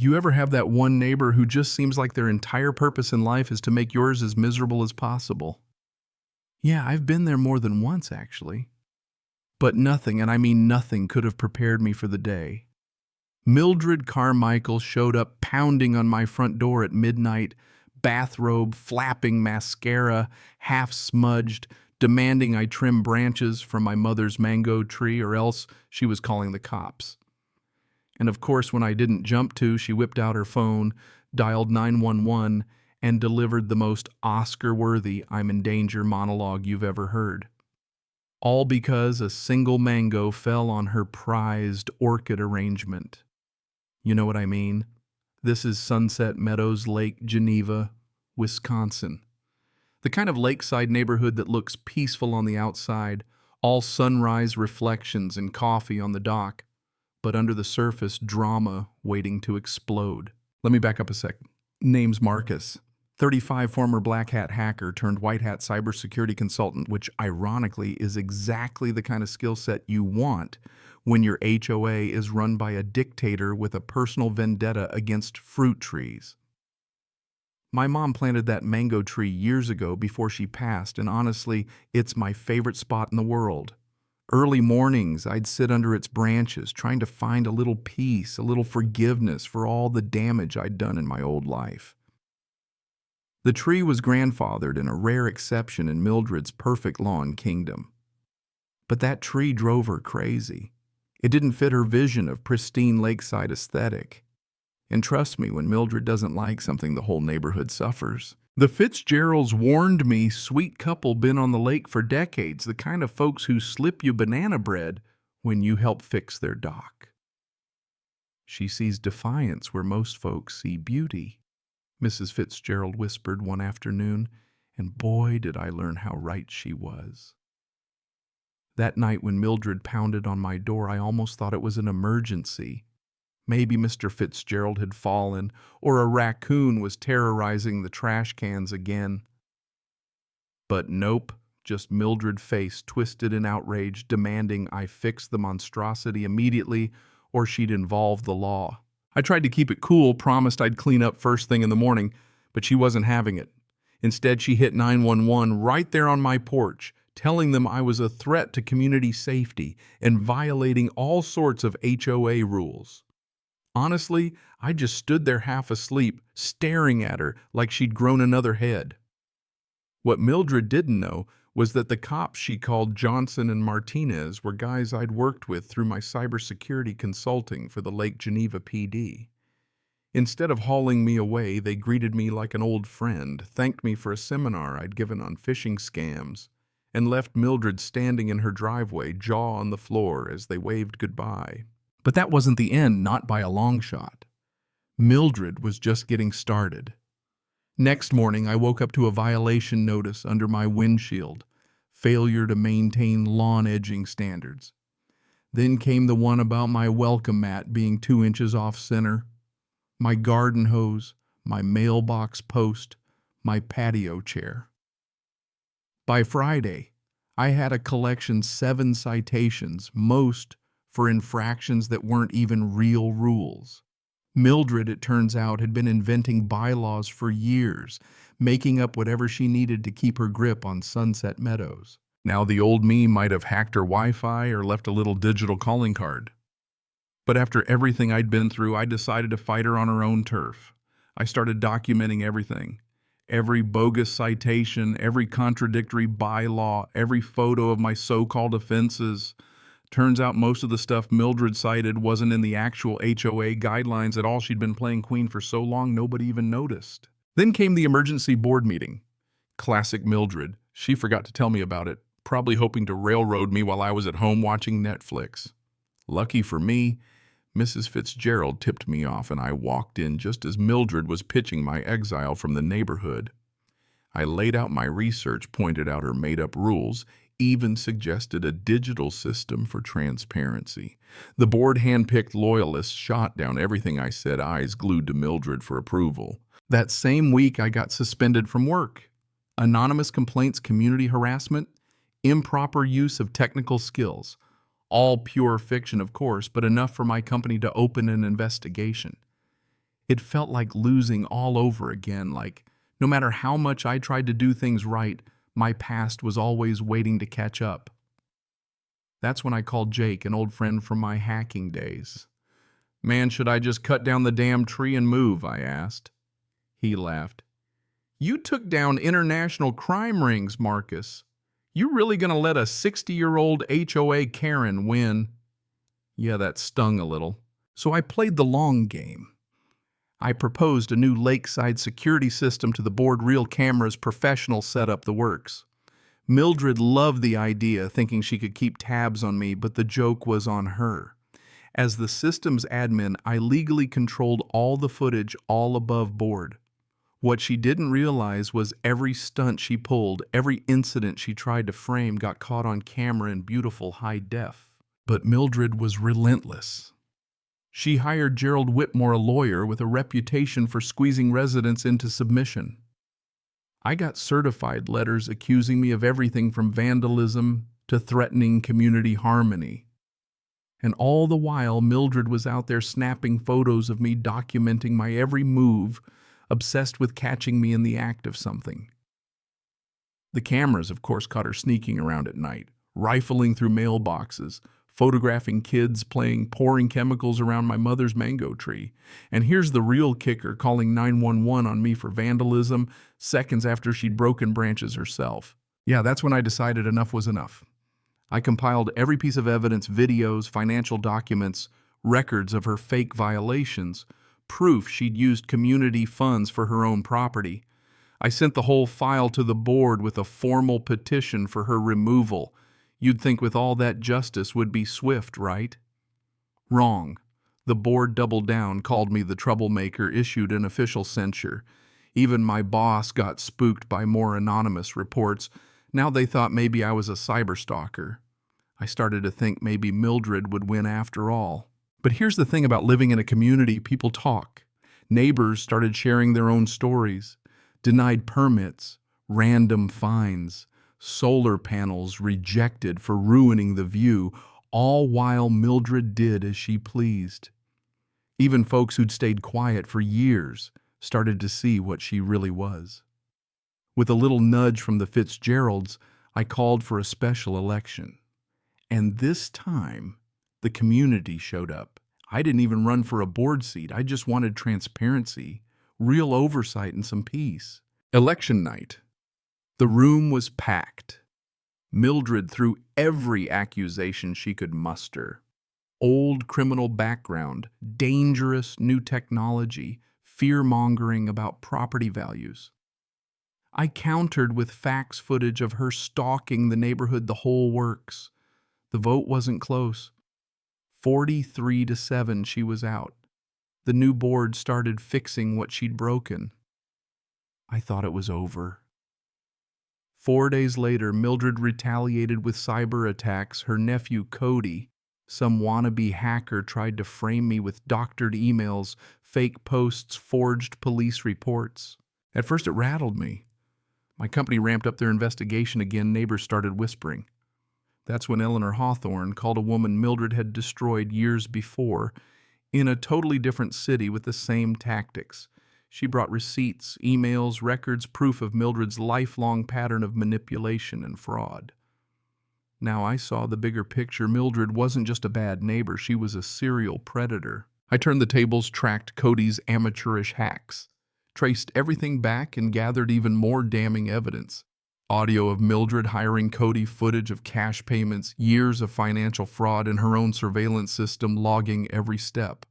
You ever have that one neighbor who just seems like their entire purpose in life is to make yours as miserable as possible? Yeah, I've been there more than once, actually. But nothing, and I mean nothing, could have prepared me for the day. Mildred Carmichael showed up pounding on my front door at midnight, bathrobe, flapping mascara, half smudged, demanding I trim branches from my mother's mango tree or else she was calling the cops. And of course, when I didn't jump to, she whipped out her phone, dialed 911, and delivered the most Oscar-worthy "I'm in danger" monologue you've ever heard. All because a single mango fell on her prized orchid arrangement. You know what I mean? This is Sunset Meadows, Lake Geneva, Wisconsin. The kind of lakeside neighborhood that looks peaceful on the outside, all sunrise reflections and coffee on the dock, but under the surface, drama waiting to explode. Let me back up a second. Name's Marcus. 35, former black hat hacker turned white hat cybersecurity consultant, which ironically is exactly the kind of skill set you want when your HOA is run by a dictator with a personal vendetta against fruit trees. My mom planted that mango tree years ago before she passed, and honestly, it's my favorite spot in the world. Early mornings, I'd sit under its branches, trying to find a little peace, a little forgiveness for all the damage I'd done in my old life. The tree was grandfathered in a rare exception in Mildred's perfect lawn kingdom. But that tree drove her crazy. It didn't fit her vision of pristine lakeside aesthetic. And trust me, when Mildred doesn't like something, the whole neighborhood suffers. The Fitzgeralds warned me, sweet couple been on the lake for decades, the kind of folks who slip you banana bread when you help fix their dock. She sees defiance where most folks see beauty, Mrs. Fitzgerald whispered one afternoon, and boy, did I learn how right she was. That night when Mildred pounded on my door, I almost thought it was an emergency. Maybe Mr. Fitzgerald had fallen, or a raccoon was terrorizing the trash cans again. But nope, just Mildred's face twisted in outrage, demanding I fix the monstrosity immediately or she'd involve the law. I tried to keep it cool, promised I'd clean up first thing in the morning, but she wasn't having it. Instead, she hit 911 right there on my porch, telling them I was a threat to community safety and violating all sorts of HOA rules. Honestly, I just stood there half asleep, staring at her like she'd grown another head. What Mildred didn't know was that the cops she called Johnson and Martinez were guys I'd worked with through my cybersecurity consulting for the Lake Geneva PD. Instead of hauling me away, they greeted me like an old friend, thanked me for a seminar I'd given on phishing scams, and left Mildred standing in her driveway, jaw on the floor, as they waved goodbye. But that wasn't the end, not by a long shot. Mildred was just getting started. Next morning, I woke up to a violation notice under my windshield, failure to maintain lawn edging standards. Then came the one about my welcome mat being 2 inches off center, my garden hose, my mailbox post, my patio chair. By Friday, I had a collection 7 citations, most for infractions that weren't even real rules. Mildred, it turns out, had been inventing bylaws for years, making up whatever she needed to keep her grip on Sunset Meadows. Now the old me might have hacked her Wi-Fi or left a little digital calling card. But after everything I'd been through, I decided to fight her on her own turf. I started documenting everything. Every bogus citation, every contradictory bylaw, every photo of my so-called offenses. Turns out most of the stuff Mildred cited wasn't in the actual HOA guidelines at all. She'd been playing queen for so long nobody even noticed. Then came the emergency board meeting. Classic Mildred. She forgot to tell me about it, probably hoping to railroad me while I was at home watching Netflix. Lucky for me, Mrs. Fitzgerald tipped me off and I walked in just as Mildred was pitching my exile from the neighborhood. I laid out my research, pointed out her made-up rules, even suggested a digital system for transparency. The board handpicked loyalists shot down everything I said, eyes glued to Mildred for approval. That same week, I got suspended from work. Anonymous complaints, community harassment, improper use of technical skills. All pure fiction, of course, but enough for my company to open an investigation. It felt like losing all over again, like no matter how much I tried to do things right, my past was always waiting to catch up. That's when I called Jake, an old friend from my hacking days. "Man, should I just cut down the damn tree and move?" I asked. He laughed. "You took down international crime rings, Marcus. You really gonna let a 60-year-old HOA Karen win?" Yeah, that stung a little. So I played the long game. I proposed a new lakeside security system to the board, real cameras, professional setup, the works. Mildred loved the idea, thinking she could keep tabs on me, but the joke was on her. As the system's admin, I legally controlled all the footage, all above board. What she didn't realize was every stunt she pulled, every incident she tried to frame got caught on camera in beautiful high def. But Mildred was relentless. She hired Gerald Whitmore, a lawyer with a reputation for squeezing residents into submission. I got certified letters accusing me of everything from vandalism to threatening community harmony. And all the while, Mildred was out there snapping photos of me, documenting my every move, obsessed with catching me in the act of something. The cameras, of course, caught her sneaking around at night, rifling through mailboxes, photographing kids playing, pouring chemicals around my mother's mango tree. And here's the real kicker, calling 911 on me for vandalism seconds after she'd broken branches herself. Yeah, that's when I decided enough was enough. I compiled every piece of evidence, videos, financial documents, records of her fake violations, proof she'd used community funds for her own property. I sent the whole file to the board with a formal petition for her removal. You'd think with all that justice would be swift, right? Wrong. The board doubled down, called me the troublemaker, issued an official censure. Even my boss got spooked by more anonymous reports. Now they thought maybe I was a cyberstalker. I started to think maybe Mildred would win after all. But here's the thing about living in a community: people talk. Neighbors started sharing their own stories. Denied permits, random fines, solar panels rejected for ruining the view, all while Mildred did as she pleased. Even folks who'd stayed quiet for years started to see what she really was. With a little nudge from the Fitzgeralds, I called for a special election. And this time, the community showed up. I didn't even run for a board seat. I just wanted transparency, real oversight, and some peace. Election night. The room was packed. Mildred threw every accusation she could muster. Old criminal background, dangerous new technology, fear-mongering about property values. I countered with fax footage of her stalking the neighborhood, the whole works. The vote wasn't close. 43-7, she was out. The new board started fixing what she'd broken. I thought it was over. 4 days later, Mildred retaliated with cyber attacks. Her nephew, Cody, some wannabe hacker, tried to frame me with doctored emails, fake posts, forged police reports. At first, it rattled me. My company ramped up their investigation again. Neighbors started whispering. That's when Eleanor Hawthorne called a woman Mildred had destroyed years before in a totally different city with the same tactics. She brought receipts, emails, records, proof of Mildred's lifelong pattern of manipulation and fraud. Now I saw the bigger picture. Mildred wasn't just a bad neighbor, she was a serial predator. I turned the tables, tracked Cody's amateurish hacks, traced everything back, and gathered even more damning evidence. Audio of Mildred hiring Cody, footage of cash payments, years of financial fraud, and her own surveillance system logging every step.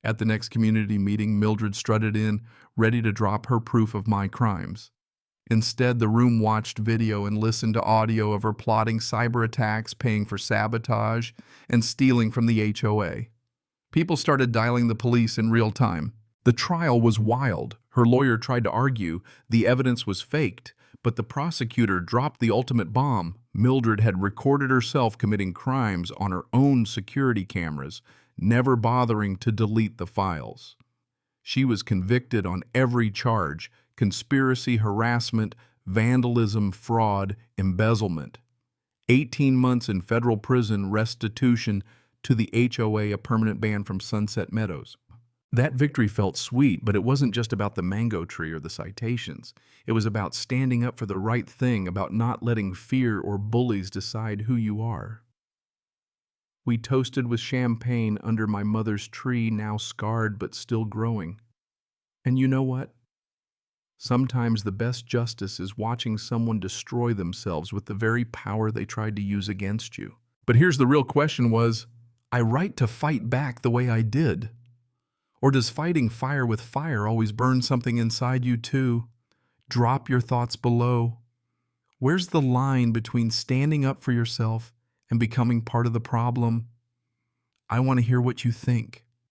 At the next community meeting, Mildred strutted in, ready to drop her proof of my crimes. Instead, the room watched video and listened to audio of her plotting cyber attacks, paying for sabotage, and stealing from the HOA. People started dialing the police in real time. The trial was wild. Her lawyer tried to argue the evidence was faked, but the prosecutor dropped the ultimate bomb. Mildred had recorded herself committing crimes on her own security cameras, never bothering to delete the files. She was convicted on every charge: conspiracy, harassment, vandalism, fraud, embezzlement. 18 months in federal prison, restitution to the HOA, a permanent ban from Sunset Meadows. That victory felt sweet, but it wasn't just about the mango tree or the citations. It was about standing up for the right thing, about not letting fear or bullies decide who you are. We toasted with champagne under my mother's tree, now scarred but still growing. And you know what? Sometimes the best justice is watching someone destroy themselves with the very power they tried to use against you. But here's the real question was I right to fight back the way I did? Or does fighting fire with fire always burn something inside you too? Drop your thoughts below. Where's the line between standing up for yourself and becoming part of the problem? I want to hear what you think.